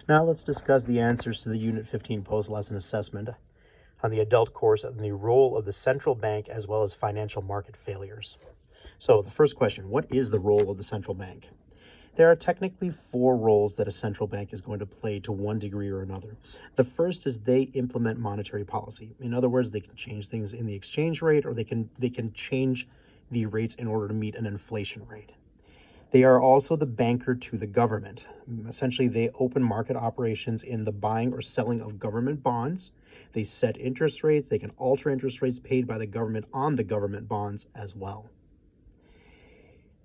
Now let's discuss the answers to the Unit 15 post-lesson assessment on the adult course and the role of the central bank as well as financial market failures. So the first question, what is the role of the central bank? There are technically four roles that a central bank is going to play to one degree or another. The first is they implement monetary policy. In other words, they can change things in the exchange rate, or they can change the rates in order to meet an inflation rate. They are also the banker to the government. Essentially, they open market operations in the buying or selling of government bonds. They set interest rates. They can alter interest rates paid by the government on the government bonds as well.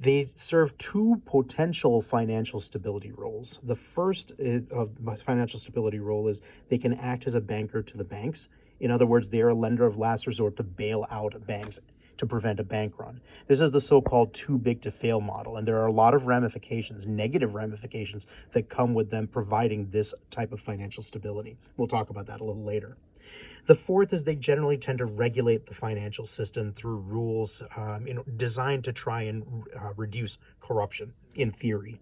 They serve two potential financial stability roles. The first financial stability role is they can act as a banker to the banks. In other words, they are a lender of last resort to bail out banks to prevent a bank run. This is the so-called too big to fail model, and there are a lot of ramifications, negative ramifications, that come with them providing this type of financial stability. We'll talk about that a little later. The fourth is they generally tend to regulate the financial system through rules designed to try and reduce corruption, in theory.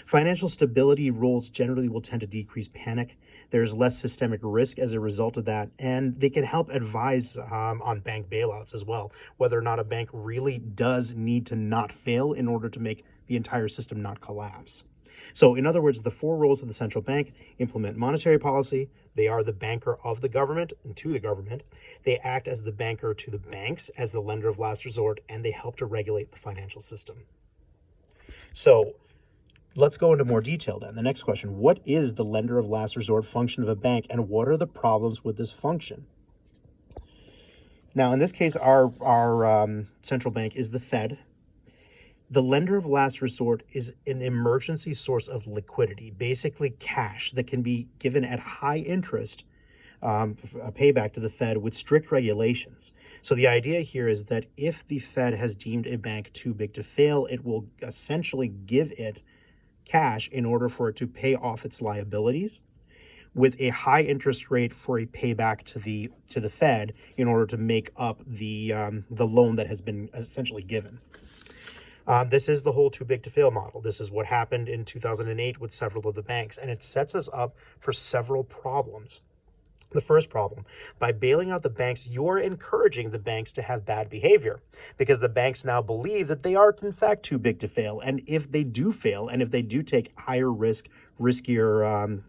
Financial stability rules generally will tend to decrease panic. There's less systemic risk as a result of that, and they can help advise on bank bailouts as well, whether or not a bank really does need to not fail in order to make the entire system not collapse. So in other words, the four roles of the central bank: implement monetary policy, they are the banker of the government and to the government, they act as the banker to the banks as the lender of last resort, and they help to regulate the financial system. So let's go into more detail then. The next question, what is the lender of last resort function of a bank, and what are the problems with this function? Now, in this case, our central bank is the Fed. The lender of last resort is an emergency source of liquidity, basically cash that can be given at high interest, a payback to the Fed with strict regulations. So the idea here is that if the Fed has deemed a bank too big to fail, it will essentially give it cash in order for it to pay off its liabilities, with a high interest rate for a payback to the Fed in order to make up the loan that has been essentially given. This is the whole too big to fail model. This is what happened in 2008 with several of the banks, and it sets us up for several problems. The first problem, by bailing out the banks, you're encouraging the banks to have bad behavior, because the banks now believe that they are in fact too big to fail. And if they do fail, and if they do take higher risk, riskier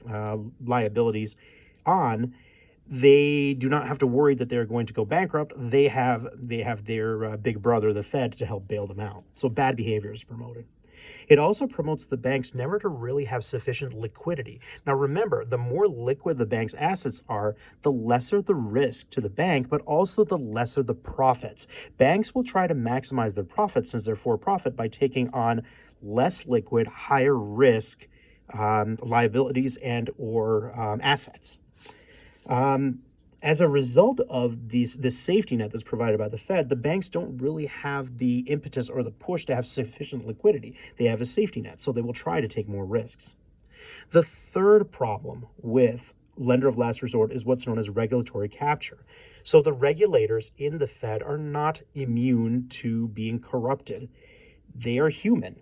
liabilities on, they do not have to worry that they're going to go bankrupt. They have their big brother, the Fed, to help bail them out. So bad behavior is promoted. It also promotes the banks never to really have sufficient liquidity. Now remember, the more liquid the bank's assets are, the lesser the risk to the bank, but also the lesser the profits. Banks will try to maximize their profits, since they're for profit, by taking on less liquid, higher risk liabilities and or assets. As a result of this safety net that's provided by the Fed, the banks don't really have the impetus or the push to have sufficient liquidity. They have a safety net, so they will try to take more risks. The third problem with lender of last resort is what's known as regulatory capture. So the regulators in the Fed are not immune to being corrupted. They are human.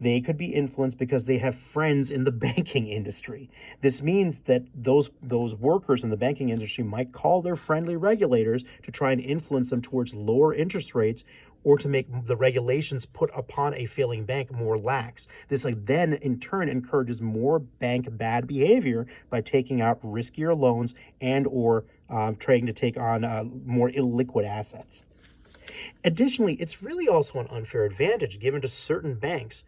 They could be influenced because they have friends in the banking industry. This means that those workers in the banking industry might call their friendly regulators to try and influence them towards lower interest rates, or to make the regulations put upon a failing bank more lax. This then in turn encourages more bank bad behavior by taking out riskier loans and or trying to take on more illiquid assets. Additionally, it's really also an unfair advantage given to certain banks.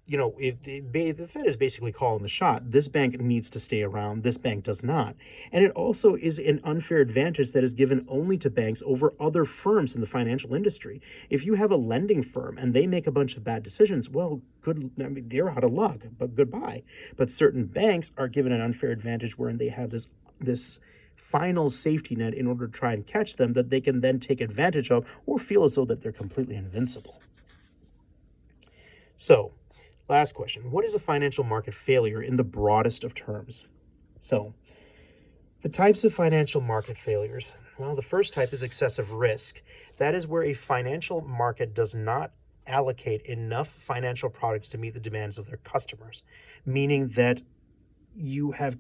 You know, if the Fed is basically calling the shot, this bank needs to stay around, this bank does not. And it also is an unfair advantage that is given only to banks over other firms in the financial industry. If you have a lending firm and they make a bunch of bad decisions, well, they're out of luck, but goodbye. But certain banks are given an unfair advantage wherein they have this final safety net in order to try and catch them, that they can then take advantage of, or feel as though that they're completely invincible. So, last question, what is a financial market failure in the broadest of terms? So, the types of financial market failures. Well, the first type is excessive risk. That is where a financial market does not allocate enough financial products to meet the demands of their customers, meaning that you have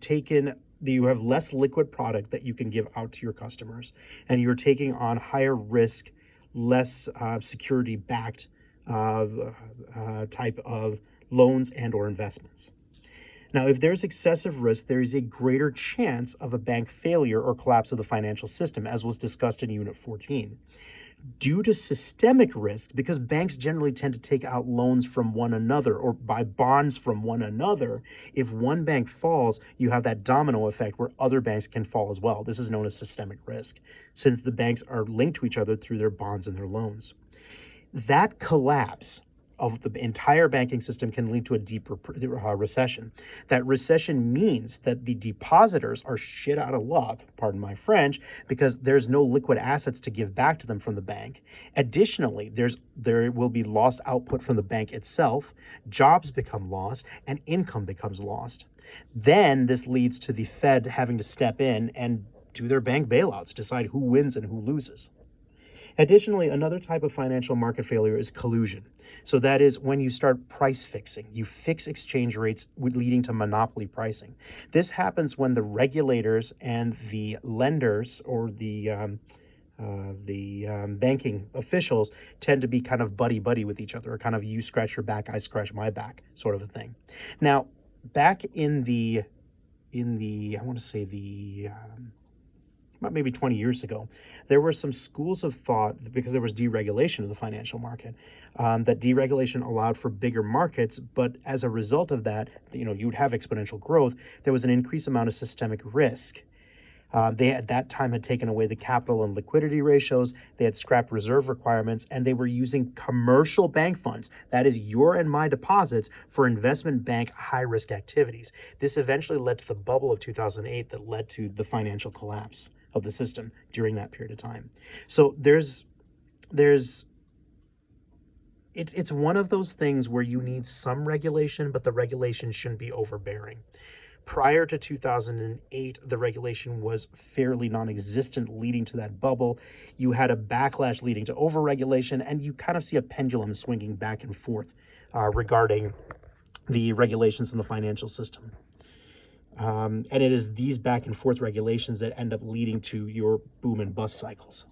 less liquid product that you can give out to your customers, and you're taking on higher risk, less security backed type of loans and or investments. Now, if there's excessive risk, there is a greater chance of a bank failure or collapse of the financial system, as was discussed in Unit 14. Due to systemic risk, because banks generally tend to take out loans from one another or buy bonds from one another, if one bank falls, you have that domino effect where other banks can fall as well. This is known as systemic risk, since the banks are linked to each other through their bonds and their loans. That collapse of the entire banking system can lead to a deeper recession. That recession means that the depositors are shit out of luck, pardon my French, because there's no liquid assets to give back to them from the bank. Additionally, there will be lost output from the bank itself, jobs become lost, and income becomes lost. Then this leads to the Fed having to step in and do their bank bailouts, decide who wins and who loses. Additionally, another type of financial market failure is collusion. So that is when you start price fixing. You fix exchange rates, leading to monopoly pricing. This happens when the regulators and the lenders or the banking officials tend to be kind of buddy-buddy with each other, or kind of you scratch your back, I scratch my back sort of a thing. Now, back in the I want to say about maybe 20 years ago, there were some schools of thought, because there was deregulation of the financial market, that deregulation allowed for bigger markets, but as a result of that, you would have exponential growth. There was an increased amount of systemic risk. They at that time had taken away the capital and liquidity ratios, they had scrapped reserve requirements, and they were using commercial bank funds, that is your and my deposits, for investment bank high-risk activities. This eventually led to the bubble of 2008 that led to the financial collapse of the system during that period of time. So it's one of those things where you need some regulation, but the regulation shouldn't be overbearing. Prior to 2008, the regulation was fairly non-existent, leading to that bubble. You had a backlash leading to overregulation, and you kind of see a pendulum swinging back and forth regarding the regulations in the financial system. And it is these back and forth regulations that end up leading to your boom and bust cycles.